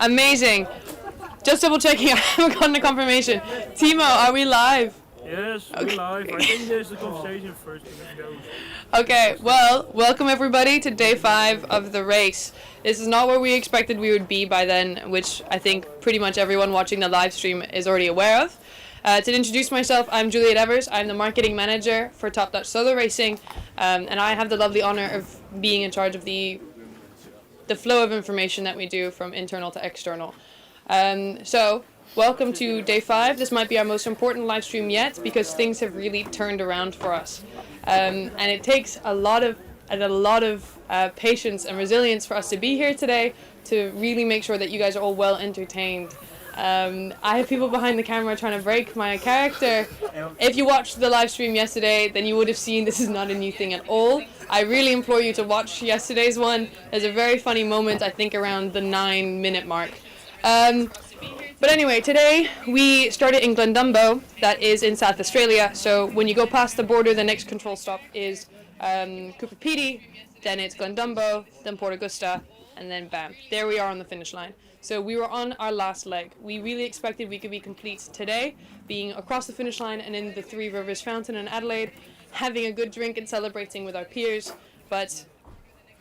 Amazing. Just double checking, I haven't gotten a confirmation. Timo, are we live? Yes, we're live. I think there's a conversation first. Let's go. Okay, well, welcome everybody to day 5 of the race. This is not where we expected we would be by then, which I think pretty much everyone watching the live stream is already aware of. To introduce myself, I'm Juliet Evers. I'm the marketing manager for Top Dutch Solar Racing, and I have the lovely honor of being in charge of the flow of information that we do from internal to external. So, welcome to day 5. This might be our most important live stream yet because things have really turned around for us. And it takes a lot of patience and resilience for us to be here today to really make sure that you guys are all well entertained. I have people behind the camera trying to break my character. If you watched the live stream yesterday, then you would have seen this is not a new thing at all. I really implore you to watch yesterday's one. There's a very funny moment, I think around the 9-minute mark. But anyway, today we started in Glendumbo, that is in South Australia. So when you go past the border, the next control stop is Cooper Pedy, then it's Glendumbo, then Port Augusta, and then bam, there we are on the finish line. So we were on our last leg. We really expected we could be complete today, being across the finish line and in the Three Rivers Fountain in Adelaide, having a good drink and celebrating with our peers, but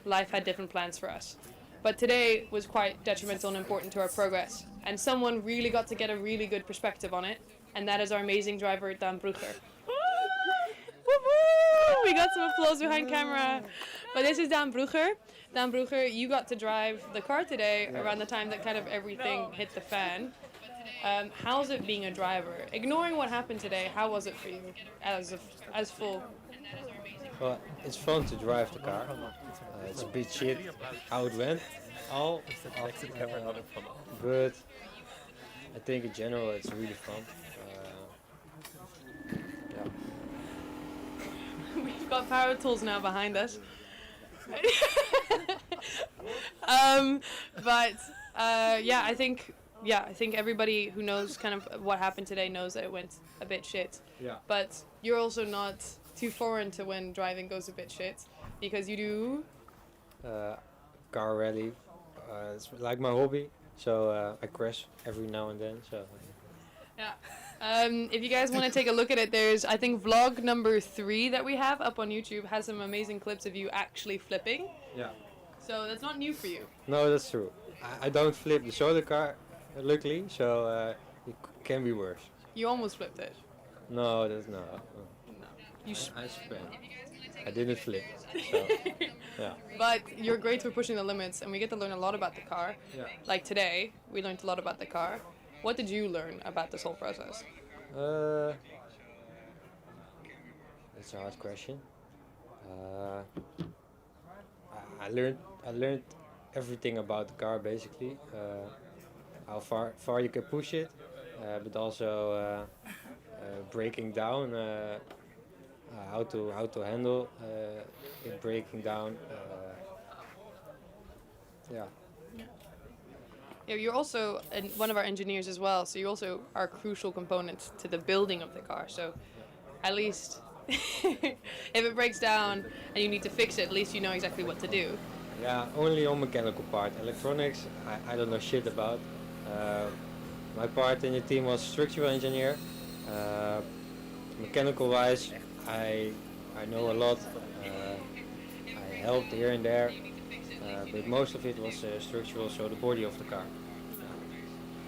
life had different plans for us. But today was quite detrimental and important to our progress, and someone really got to get a really good perspective on it, and that is our amazing driver, Dan Brugger. We got some applause behind camera. But this is Dan Brugger. Dan Brugger, you got to drive the car today around the time that kind of everything hit the fan. How's it being a driver? Ignoring what happened today, how was it for you as full? Well, it's fun to drive the car. It's a bit shit how it went, but I think in general it's really fun. Yeah. We've got power tools now behind us. I think everybody who knows kind of what happened today knows that it went a bit shit. Yeah. But you're also not too foreign to when driving goes a bit shit, because you do Car rally. It's like my hobby, so I crash every now and then. So. Yeah. If you guys want to take a look at it, there's, I think, vlog number 3 that we have up on YouTube has some amazing clips of you actually flipping. Yeah. So that's not new for you. No, that's true. I don't flip the solar car, luckily, so it can be worse. You almost flipped it. No, that's no. No. You I spin. I didn't flip. So, yeah. But you're great for pushing the limits, and we get to learn a lot about the car. Yeah. Like today, we learned a lot about the car. What did you learn about this whole process? That's a hard question. I learned everything about the car basically. How far you can push it, but also breaking down. How to handle it breaking down. Yeah. Yeah, you're also one of our engineers as well, so you also are a crucial component to the building of the car. So at least if it breaks down and you need to fix it, at least you know exactly what to do. Yeah, only on mechanical part. Electronics, I don't know shit about. My part in the team was structural engineer. Mechanical wise, I know a lot. I helped here and there, but most of it was structural, so the body of the car.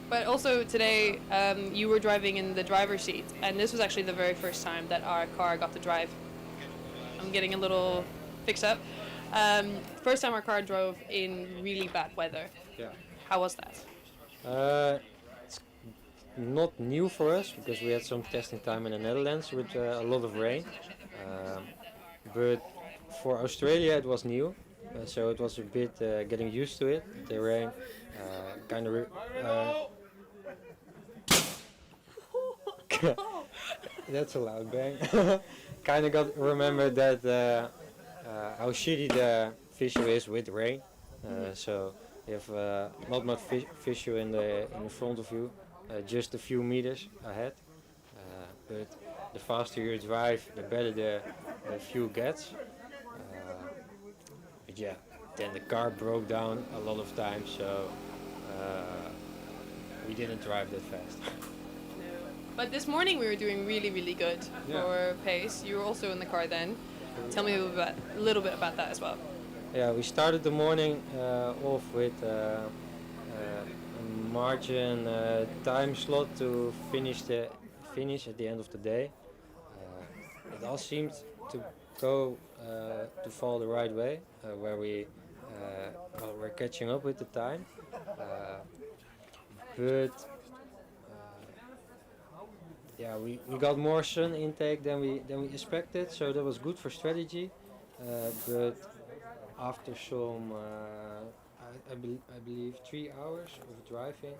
But also today, you were driving in the driver's seat, and this was actually the very first time that our car got to drive. I'm getting a little fixed up. First time our car drove in really bad weather. Yeah. How was that? It's not new for us because we had some testing time in the Netherlands with a lot of rain. But for Australia it was new, so it was a bit getting used to it. The rain kind of. That's a loud bang. Kind of got remembered that how shitty the visual is with rain. So you have not much visual in the front of you, just a few meters ahead. But the faster you drive, the better the view gets. But yeah, then the car broke down a lot of times, so we didn't drive that fast. But this morning we were doing really, really good Yeah. for pace. You were also in the car then. Tell me a little bit about that as well. Yeah, we started the morning off with a margin time slot to finish at the end of the day. It all seemed to go to fall the right way, where we're catching up with the time, but yeah, we got more sun intake than we expected, so that was good for strategy. But after some, I believe 3 hours of driving,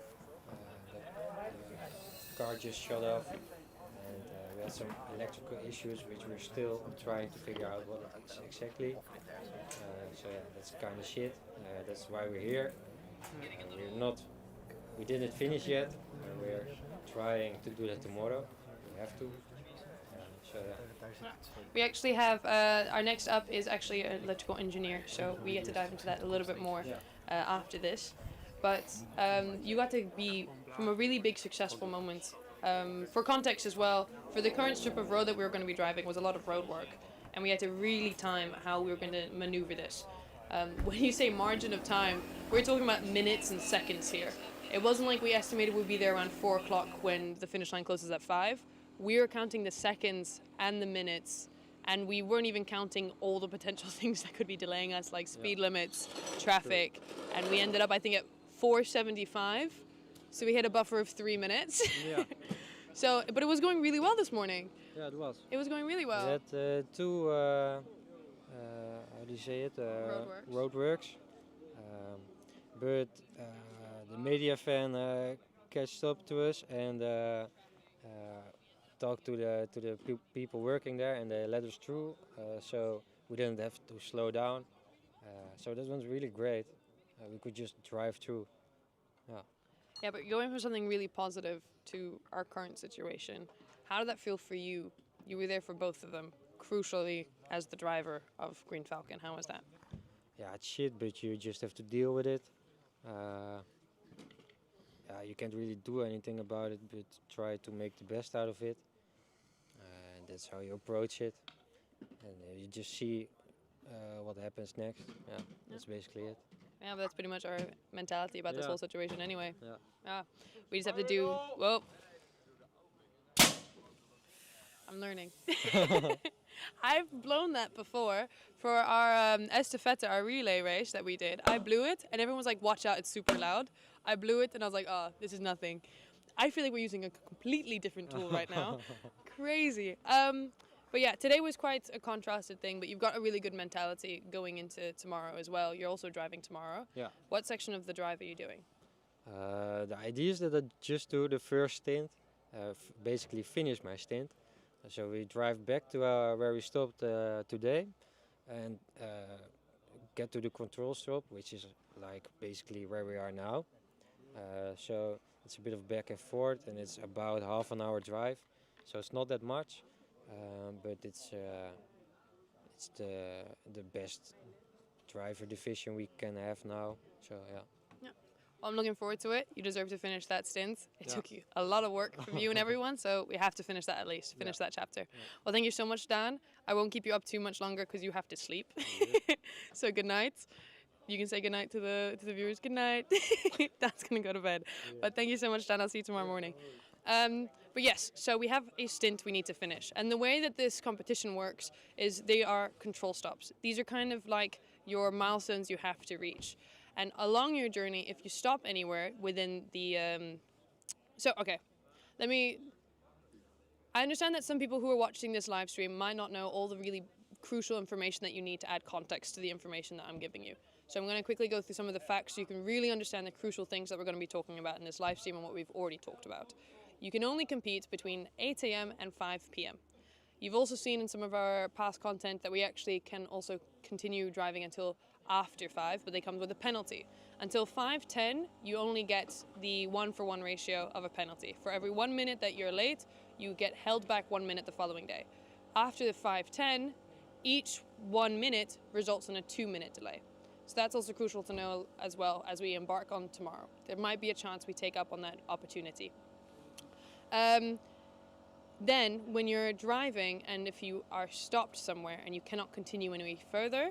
the car just shut off, and we had some electrical issues which we're still trying to figure out what it is exactly. So yeah, that's kind of shit. That's why we're here. We didn't finish yet. We're trying to do that tomorrow. We have to. So yeah. We actually have, our next up is actually an electrical engineer, so we get to dive into that a little bit more after this. But you got to be from a really big successful moment. For context as well, for the current strip of road that we were going to be driving was a lot of road work, and we had to really time how we were going to maneuver this. When you say margin of time, we're talking about minutes and seconds here. It wasn't like we estimated we'd be there around 4 o'clock when the finish line closes at 5. We were counting the seconds and the minutes, and we weren't even counting all the potential things that could be delaying us, like speed limits, traffic, and we ended up, I think, at 4:75. So we hit a buffer of 3 minutes. Yeah. So, but it was going really well this morning. Yeah, it was. It was going really well. We had two, how do you say it? Roadworks. But the media fan catched up to us and talked to the people working there, and they let us through. So we didn't have to slow down. So that was really great. We could just drive through. Yeah. Yeah, but going from something really positive to our current situation, how did that feel for you? You were there for both of them, crucially as the driver of Green Falcon. How was that? Yeah, it's shit, but you just have to deal with it. Yeah, you can't really do anything about it, but try to make the best out of it. And that's how you approach it. And you just see what happens next. Yeah, that's basically it. Yeah, but that's pretty much our mentality about this Yeah. whole situation anyway. Yeah. Yeah, we just have to do, whoa. I'm learning. I've blown that before for our estafette, our relay race that we did. I blew it and everyone was like, watch out, it's super loud. I blew it and I was like, oh, this is nothing. I feel like we're using a completely different tool right now. Crazy. But yeah, today was quite a contrasted thing, but you've got a really good mentality going into tomorrow as well. You're also driving tomorrow. Yeah. What section of the drive are you doing? The idea is that I just do the first stint, basically finish my stint. So we drive back to where we stopped today and get to the control stop, which is like basically where we are now. So it's a bit of back and forth, and it's about half an hour drive. So it's not that much, but it's the best driver division we can have now. So yeah. Well, I'm looking forward to it. You deserve to finish that stint. It Yeah. took you a lot of work from you and everyone, so we have to finish that at least, finish that chapter. Well, thank you so much, Dan. I won't keep you up too much longer because you have to sleep. So good night. You can say good night to the viewers. Good night. Dan's gonna go to bed. But thank you so much, Dan. I'll see you tomorrow morning. But yes, so we have a stint we need to finish. And the way that this competition works is they are control stops. These are kind of like your milestones you have to reach. And along your journey, if you stop anywhere within the... I understand that some people who are watching this live stream might not know all the really crucial information that you need to add context to the information that I'm giving you. So I'm going to quickly go through some of the facts so you can really understand the crucial things that we're going to be talking about in this live stream and what we've already talked about. You can only compete between 8 a.m. and 5 p.m. You've also seen in some of our past content that we actually can also continue driving until after 5, but they come with a penalty. Until 5:10, you only get the 1-for-1 ratio of a penalty. For every 1 minute that you're late, you get held back 1 minute the following day. After the 5:10, each 1 minute results in a 2-minute delay. So that's also crucial to know as well as we embark on tomorrow. There might be a chance we take up on that opportunity. Then, when you're driving and if you are stopped somewhere and you cannot continue any further,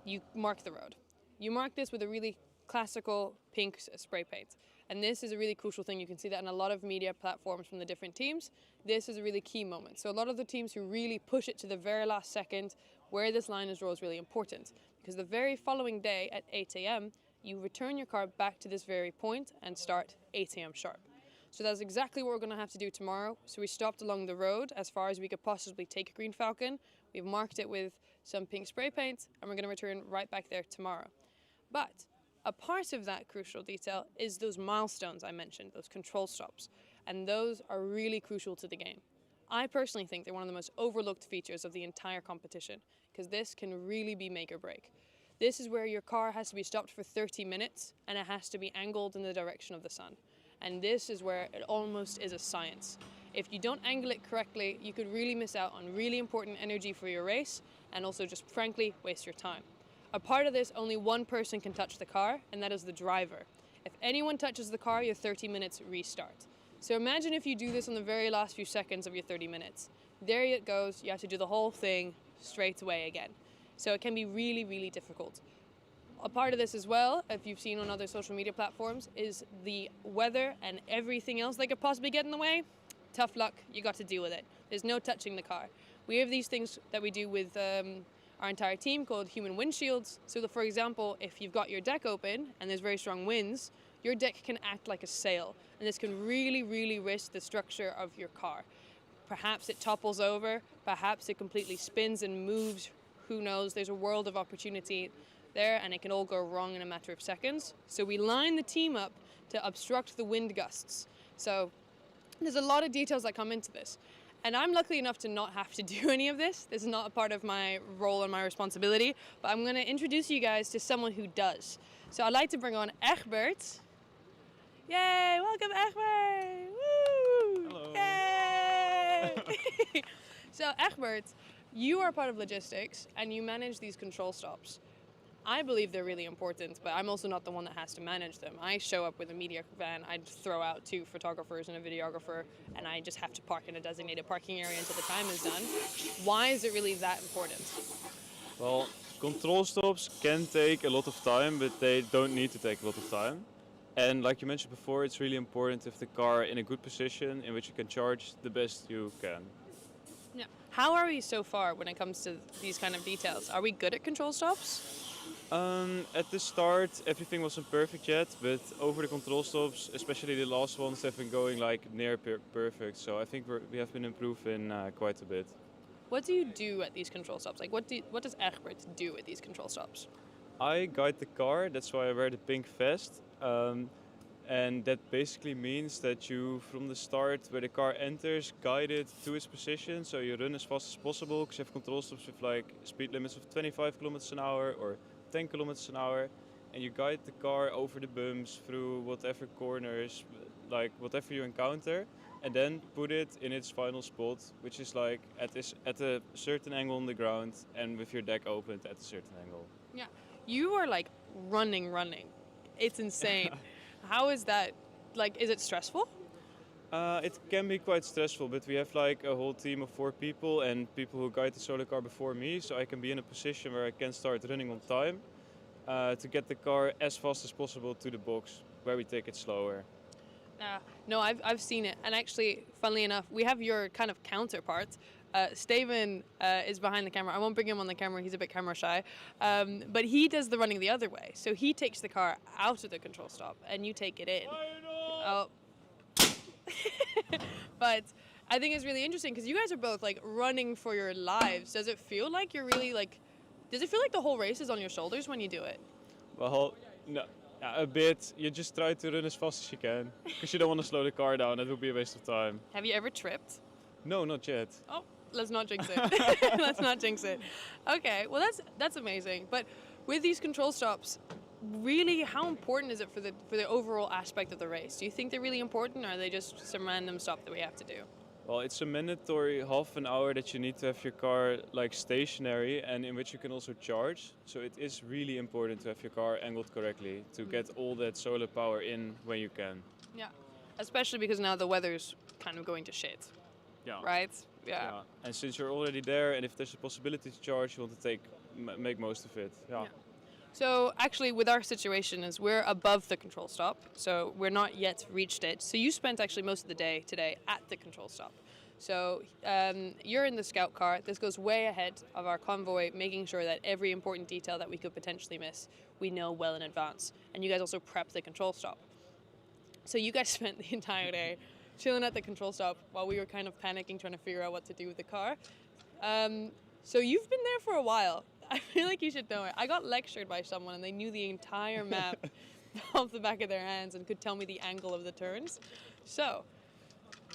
you mark the road. You mark this with a really classical pink spray paint. And this is a really crucial thing. You can see that in a lot of media platforms from the different teams. This is a really key moment. So a lot of the teams who really push it to the very last second where this line is drawn is really important. Because the very following day at 8 a.m., you return your car back to this very point and start 8 a.m. sharp. So that's exactly what we're going to have to do tomorrow. So we stopped along the road as far as we could possibly take a green Falcon. We've marked it with some pink spray paint and we're going to return right back there tomorrow. But a part of that crucial detail is those milestones I mentioned, those control stops. And those are really crucial to the game. I personally think they're one of the most overlooked features of the entire competition because this can really be make or break. This is where your car has to be stopped for 30 minutes and it has to be angled in the direction of the sun. And this is where it almost is a science. If you don't angle it correctly, you could really miss out on really important energy for your race and also just frankly waste your time. A part of this, only one person can touch the car, and that is the driver. If anyone touches the car, your 30 minutes restart. So imagine if you do this on the very last few seconds of your 30 minutes. There it goes, you have to do the whole thing straight away again. So it can be really, really difficult. A part of this as well, if you've seen on other social media platforms, is the weather and everything else that could possibly get in the way. Tough luck, you got to deal with it. There's no touching the car. We have these things that we do with our entire team called human windshields. So that, for example, if you've got your deck open and there's very strong winds, your deck can act like a sail. And this can really, really risk the structure of your car. Perhaps it topples over, perhaps it completely spins and moves. Who knows? There's a world of opportunity there and it can all go wrong in a matter of seconds. So we line the team up to obstruct the wind gusts. So there's a lot of details that come into this. And I'm lucky enough to not have to do any of this. This is not a part of my role and my responsibility, but I'm going to introduce you guys to someone who does. So I'd like to bring on Egbert. Yay, welcome Egbert! Woo! Hello. Yay! So Egbert, you are part of logistics and you manage these control stops. I believe they're really important, but I'm also not the one that has to manage them. I show up with a media van, I throw out 2 photographers and a videographer, and I just have to park in a designated parking area until the time is done. Why is it really that important? Well, control stops can take a lot of time, but they don't need to take a lot of time. And like you mentioned before, it's really important to have the car in a good position in which you can charge the best you can. Yeah. How are we so far when it comes to these kind of details? Are we good at control stops? At the start, everything wasn't perfect yet, but over the control stops, especially the last ones, have been going like near perfect. So I think we have been improving quite a bit. What do you do at these control stops? Like, what does Egbert do at these control stops? I guide the car, that's why I wear the pink vest. And that basically means that you, from the start where the car enters, guide it to its position. So you run as fast as possible because you have control stops with like speed limits of 25 kilometers an hour or 10 kilometers an hour. And you guide the car over the bumps, through whatever corners, like whatever you encounter. And then put it in its final spot, which is like at a certain angle on the ground and with your deck opened at a certain angle. Yeah. You are like running. It's insane. How is that? Like, is it stressful? It can be quite stressful, but we have like a whole team of 4 people and people who guide the solar car before me, so I can be in a position where I can start running on time to get the car as fast as possible to the box where we take it slower. No, I've seen it. And actually, funnily enough, we have your kind of counterpart. Steven is behind the camera. I won't bring him on the camera. He's a bit camera shy. But he does the running the other way. So he takes the car out of the control stop and you take it in. Oh. But I think it's really interesting because you guys are both like running for your lives. Does it feel like you're really like, does it feel like the whole race is on your shoulders when you do it? Well, no. Yeah, a bit. You just try to run as fast as you can because you don't want to slow the car down. That would be a waste of time. Have you ever tripped? No, not yet. Oh, let's not jinx it. Let's not jinx it. Okay, well that's amazing. But with these control stops, really, how important is it for the overall aspect of the race? Do you think they're really important, or are they just some random stop that we have to do? Well, it's a mandatory half an hour that you need to have your car like stationary and in which you can also charge. So it is really important to have your car angled correctly to get all that solar power in when you can. Yeah. Especially because now the weather's kind of going to shit, Yeah. right? Yeah. Yeah. And since you're already there, and if there's a possibility to charge, you want to make most of it. Yeah. Yeah. So actually, with our situation, is we're above the control stop, so we're not yet reached it. So you spent actually most of the day today at the control stop. So you're in the scout car. This goes way ahead of our convoy, making sure that every important detail that we could potentially miss, we know well in advance. And you guys also prep the control stop. So you guys spent the entire day chilling at the control stop while we were kind of panicking, trying to figure out what to do with the car. So you've been there for a while. I feel like you should know it. I got lectured by someone and they knew the entire map off the back of their hands and could tell me the angle of the turns. So,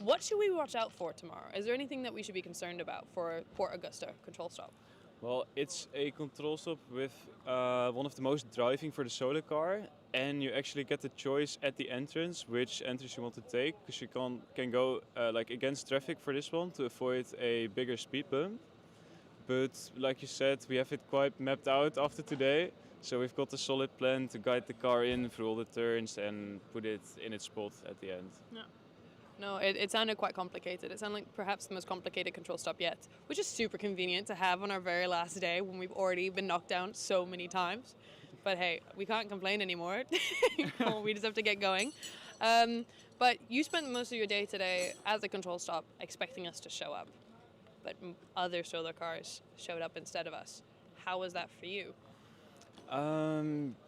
what should we watch out for tomorrow? Is there anything that we should be concerned about for Port Augusta control stop? Well, it's a control stop with one of the most driving for the solar car, and you actually get the choice at the entrance which entrance you want to take, because you can go like against traffic for this one to avoid a bigger speed bump. But like you said, we have it quite mapped out after today, so we've got a solid plan to guide the car in through all the turns and put it in its spot at the end. Yeah. No, it sounded quite complicated. It sounded like perhaps the most complicated control stop yet, which is super convenient to have on our very last day when we've already been knocked down so many times. But hey, we can't complain anymore. We just have to get going. But you spent most of your day today at the control stop expecting us to show up. But other solar cars showed up instead of us. How was that for you?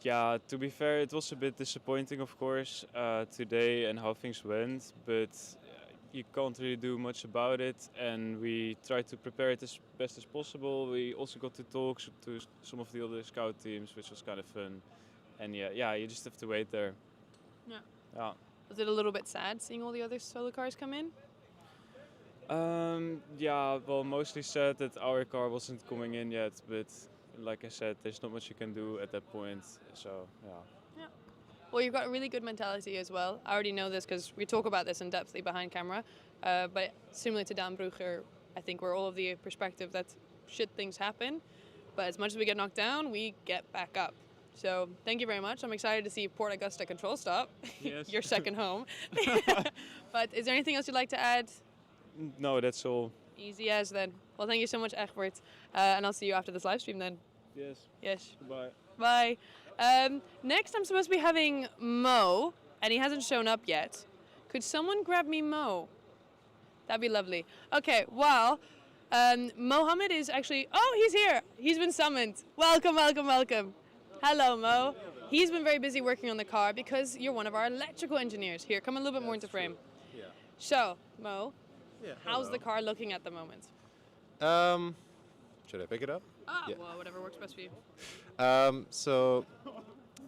Yeah, to be fair, it was a bit disappointing, of course, today and how things went, but you can't really do much about it, and we tried to prepare it as best as possible. We also got to talk to some of the other scout teams, which was kind of fun. And yeah, you just have to wait there. Yeah. Yeah. Was it a little bit sad seeing all the other solar cars come in? Yeah, well, mostly sad that our car wasn't coming in yet, but like I said, there's not much you can do at that point, so yeah. Well, you've got a really good mentality as well. I already know this because we talk about this in depthly behind camera, but similar to Dan Brugger, I think we're all of the perspective that shit things happen, but as much as we get knocked down, we get back up. So thank you very much. I'm excited to see Port Augusta control stop, Yes. your second home. But is there anything else you'd like to add? No, that's all. Easy as then. Well, thank you so much, Egbert. And I'll see you after this live stream then. Yes. Yes. Bye. Bye. Next, I'm supposed to be having Mo, and he hasn't shown up yet. Could someone grab me Mo? That'd be lovely. Okay, well, Mohammed is actually... Oh, he's here. He's been summoned. Welcome, welcome, welcome. Hello, Mo. He's been very busy working on the car because you're one of our electrical engineers. Here, come a little bit more into frame. Yeah. So, Mo, Yeah. how's the car looking at the moment? Should I pick it up? Yeah. Well, whatever works best for you. So,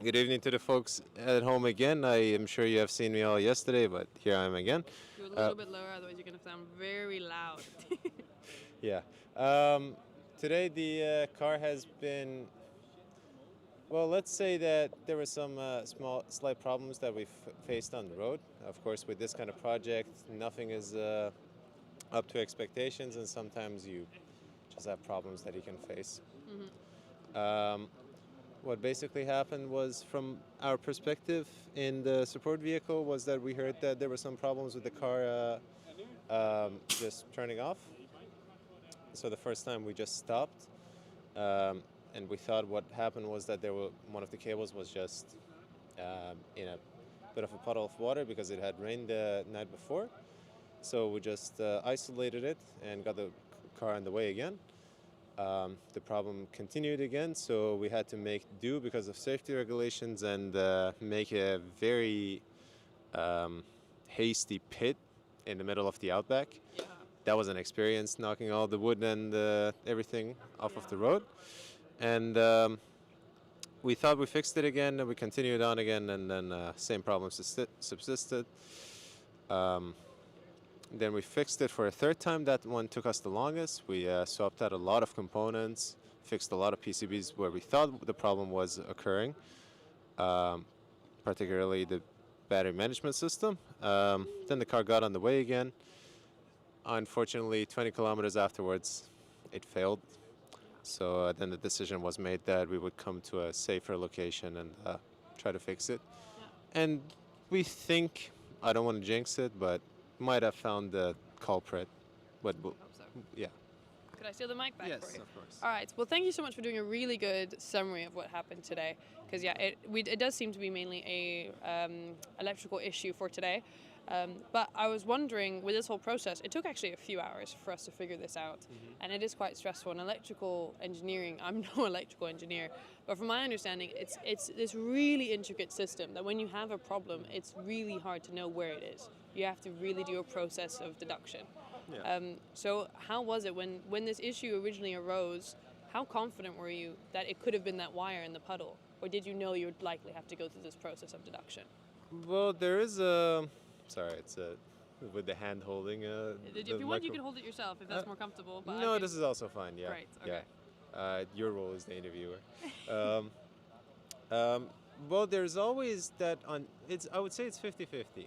good evening to the folks at home again. I am sure you have seen me all yesterday, but here I am again. Do a little bit lower, otherwise you're going to sound very loud. Yeah. Today the car has been. Well, let's say that there were some slight problems that we faced on the road. Of course, with this kind of project, nothing is up to expectations, and sometimes you just have problems that you can face. Mm-hmm. What basically happened was, from our perspective in the support vehicle, was that we heard that there were some problems with the car just turning off. So the first time we just stopped. And we thought what happened was that one of the cables was just in a bit of a puddle of water because it had rained the night before. So we just isolated it and got the car on the way again. The problem continued again, so we had to make do because of safety regulations and make a very hasty pit in the middle of the outback. Yeah. That was an experience, knocking all the wood and everything off of the road. And we thought we fixed it again, and we continued on again, and then same problem subsisted. Then we fixed it for a third time. That one took us the longest. We swapped out a lot of components, fixed a lot of PCBs where we thought the problem was occurring, particularly the battery management system. Then the car got on the way again. unfortunately, 20 kilometers afterwards, it failed. So then the decision was made that we would come to a safer location and try to fix it. And we think, I don't want to jinx it, but might have found the culprit. But Hope so. yeah. Could I steal the mic back Yes, for you? of course. All right. Well, thank you so much for doing a really good summary of what happened today. Because yeah, it does seem to be mainly a electrical issue for today. But I was wondering, with this whole process, it took actually a few hours for us to figure this out, and it is quite stressful. In electrical engineering, I'm no electrical engineer, but from my understanding, it's this really intricate system that when you have a problem, it's really hard to know where it is. You have to really do a process of deduction. Yeah. So how was it when this issue originally arose? How confident were you that it could have been that wire in the puddle, or did you know you would likely have to go through this process of deduction? Well, there is a. Sorry, it's with the hand holding. If you want, you can hold it yourself if that's more comfortable. But No, this is also fine. Yeah. Great, okay. Yeah. Your role is the interviewer. Well, there's always that on. I would say it's 50-50.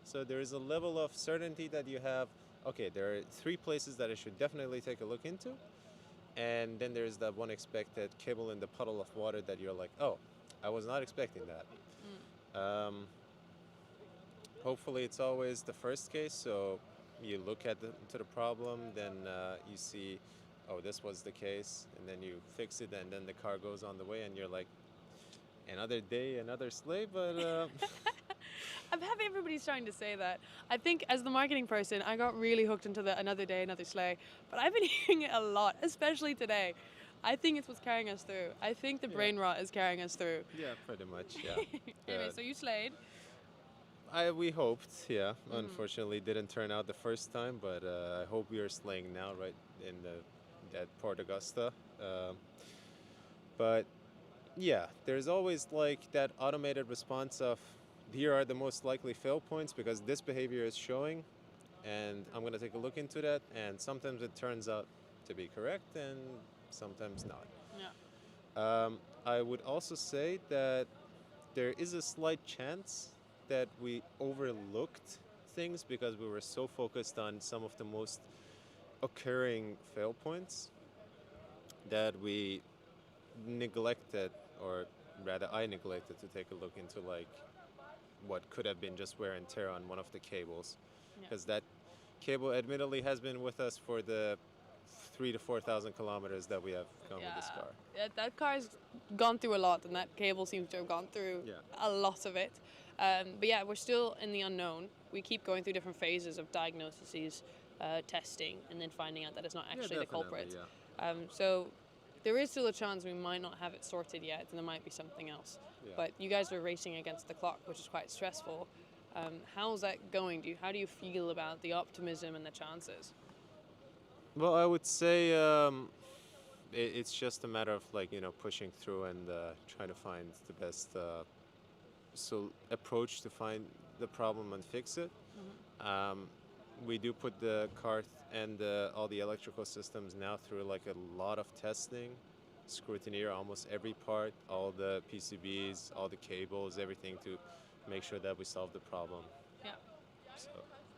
So there is a level of certainty that you have. Okay, there are 3 places that I should definitely take a look into, and then there's that one expected cable in the puddle of water that you're like, oh, I was not expecting that. Hopefully, it's always the first case. So you look at to the problem, then you see, oh, this was the case, and then you fix it, and then the car goes on the way, and you're like, another day, another sleigh, but. I'm happy everybody's starting to say that. I think as the marketing person, I got really hooked into the another day, another sleigh. But I've been hearing it a lot, especially today. I think it's what's carrying us through. I think the brain rot is carrying us through. Yeah, pretty much, yeah. Anyway, so you slayed. We hoped, yeah. Unfortunately, it didn't turn out the first time, but I hope we are slaying now, right in at Port Augusta. But yeah, there's always like that automated response of, here are the most likely fail points because this behavior is showing, and I'm going to take a look into that, and sometimes it turns out to be correct and sometimes not. Yeah. I would also say that there is a slight chance that we overlooked things because we were so focused on some of the most occurring fail points that we neglected, or rather I neglected, to take a look into like what could have been just wear and tear on one of the cables, because that cable admittedly has been with us for the 3,000 to 4,000 kilometers that we have gone with this car. Yeah, that car's gone through a lot, and that cable seems to have gone through a lot of it. But yeah, we're still in the unknown. We keep going through different phases of diagnoses, testing, and then finding out that it's not actually the culprit. Yeah. So there is still a chance we might not have it sorted yet, and there might be something else. Yeah. But you guys are racing against the clock, which is quite stressful. How's that going? How do you feel about the optimism and the chances? Well, I would say it's just a matter of pushing through and trying to find the best approach to find the problem and fix it. We do put the car and all the electrical systems now through like a lot of testing, scrutineer almost every part, all the PCBs, all the cables, everything to make sure that we solve the problem. Yeah. So.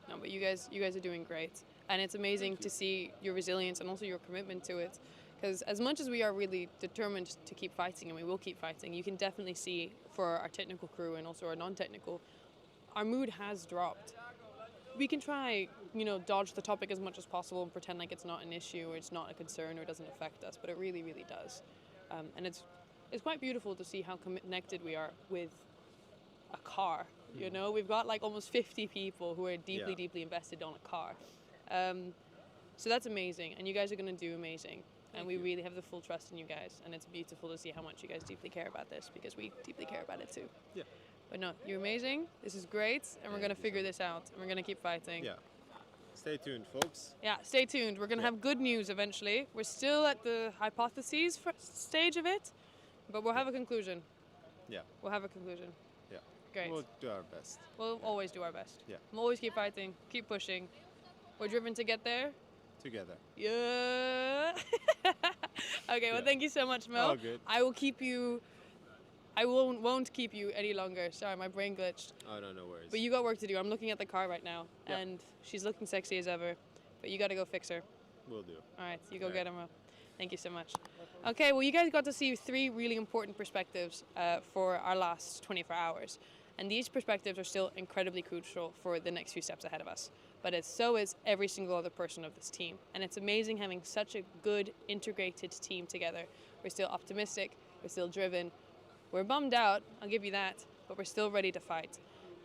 No, but you guys are doing great, and it's amazing to see your resilience and also your commitment to it. Because as much as we are really determined to keep fighting, and we will keep fighting, you can definitely see for our technical crew and also our non-technical, our mood has dropped. We can try, dodge the topic as much as possible and pretend like it's not an issue or it's not a concern or it doesn't affect us, but it really, really does. And it's quite beautiful to see how connected we are with a car. We've got like almost 50 people who are deeply, deeply invested on a car. So that's amazing, and you guys are going to do amazing. And we really have the full trust in you guys, and it's beautiful to see how much you guys deeply care about this, because we deeply care about it too. Yeah. But no, you're amazing. This is great, and we're going to figure this out, and we're going to keep fighting. Yeah. Stay tuned, folks. Yeah, stay tuned. We're going to have good news eventually. We're still at the hypotheses stage of it, but we'll have a conclusion. Yeah. We'll have a conclusion. Yeah. Great. We'll do our best. We'll always do our best. Yeah. We'll always keep fighting, keep pushing. We're driven to get there. Together. Yeah. Okay, well, thank you so much, Mel. All good. I won't keep you any longer. Sorry, my brain glitched. Oh, no worries. But you got work to do. I'm looking at the car right now, and she's looking sexy as ever. but you got to go fix her. Will do. All right, you go get him. Thank you so much. Okay, well, you guys got to see 3 really important perspectives for our last 24 hours. And these perspectives are still incredibly crucial for the next few steps ahead of us. But so is every single other person of this team. And it's amazing having such a good, integrated team together. We're still optimistic, we're still driven. We're bummed out, I'll give you that, but we're still ready to fight.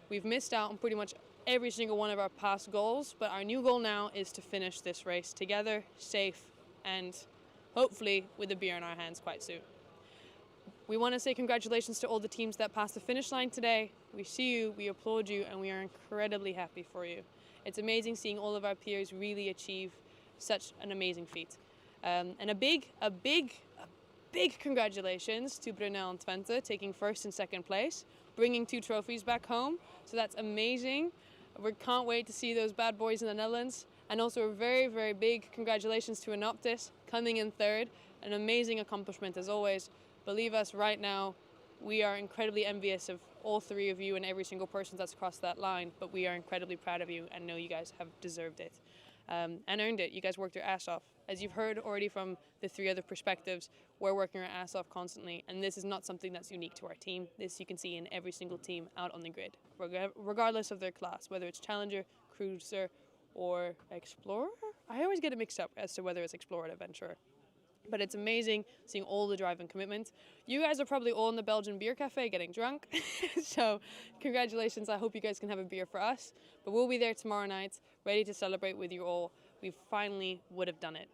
We've missed out on pretty much every single one of our past goals, but our new goal now is to finish this race together, safe, and hopefully with a beer in our hands quite soon. We want to say congratulations to all the teams that passed the finish line today. We see you, we applaud you, and we are incredibly happy for you. It's amazing seeing all of our peers really achieve such an amazing feat. And a big congratulations to Brunel and Twente taking first and second place, bringing 2 trophies back home. So that's amazing. We can't wait to see those bad boys in the Netherlands. And also a very, very big congratulations to Anoptis coming in third. An amazing accomplishment as always. Believe us, right now, we are incredibly envious of all 3 of you and every single person that's crossed that line, but we are incredibly proud of you and know you guys have deserved it and earned it. You guys worked your ass off. As you've heard already from the 3 other perspectives, we're working our ass off constantly, and this is not something that's unique to our team. This you can see in every single team out on the grid, regardless of their class, whether it's Challenger, Cruiser, or Explorer. I always get it mixed up as to whether it's Explorer or Adventurer. But it's amazing seeing all the drive and commitment. You guys are probably all in the Belgian beer cafe getting drunk. So congratulations. I hope you guys can have a beer for us. But we'll be there tomorrow night, ready to celebrate with you all. We finally would have done it.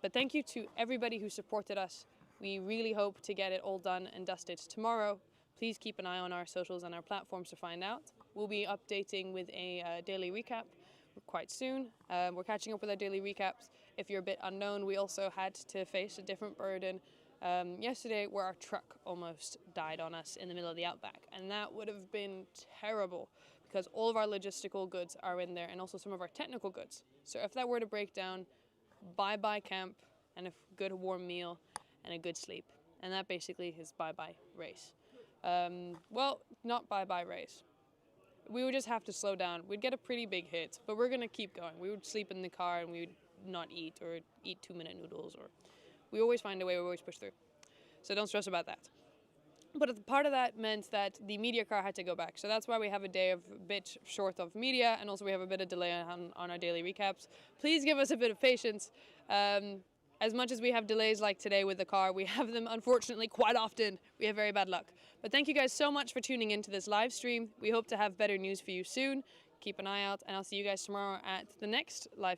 But thank you to everybody who supported us. We really hope to get it all done and dusted tomorrow. Please keep an eye on our socials and our platforms to find out. We'll be updating with a daily recap quite soon. We're catching up with our daily recaps. If you're a bit unknown, we also had to face a different burden yesterday where our truck almost died on us in the middle of the outback, and that would have been terrible because all of our logistical goods are in there and also some of our technical goods. So if that were to break down, bye-bye camp and a good warm meal and a good sleep, and that basically is bye-bye race. Well, not bye-bye race. We would just have to slow down. We'd get a pretty big hit, but we're going to keep going. We would sleep in the car and we would not eat or eat 2-minute noodles. Or we always find a way, we always push through. So don't stress about that. But part of that meant that the media car had to go back. So that's why we have a day of a bit short of media, and also we have a bit of delay on our daily recaps. Please give us a bit of patience. As much as we have delays like today with the car, we have them unfortunately quite often. We have very bad luck. But thank you guys so much for tuning into this live stream. We hope to have better news for you soon. Keep an eye out, and I'll see you guys tomorrow at the next live stream.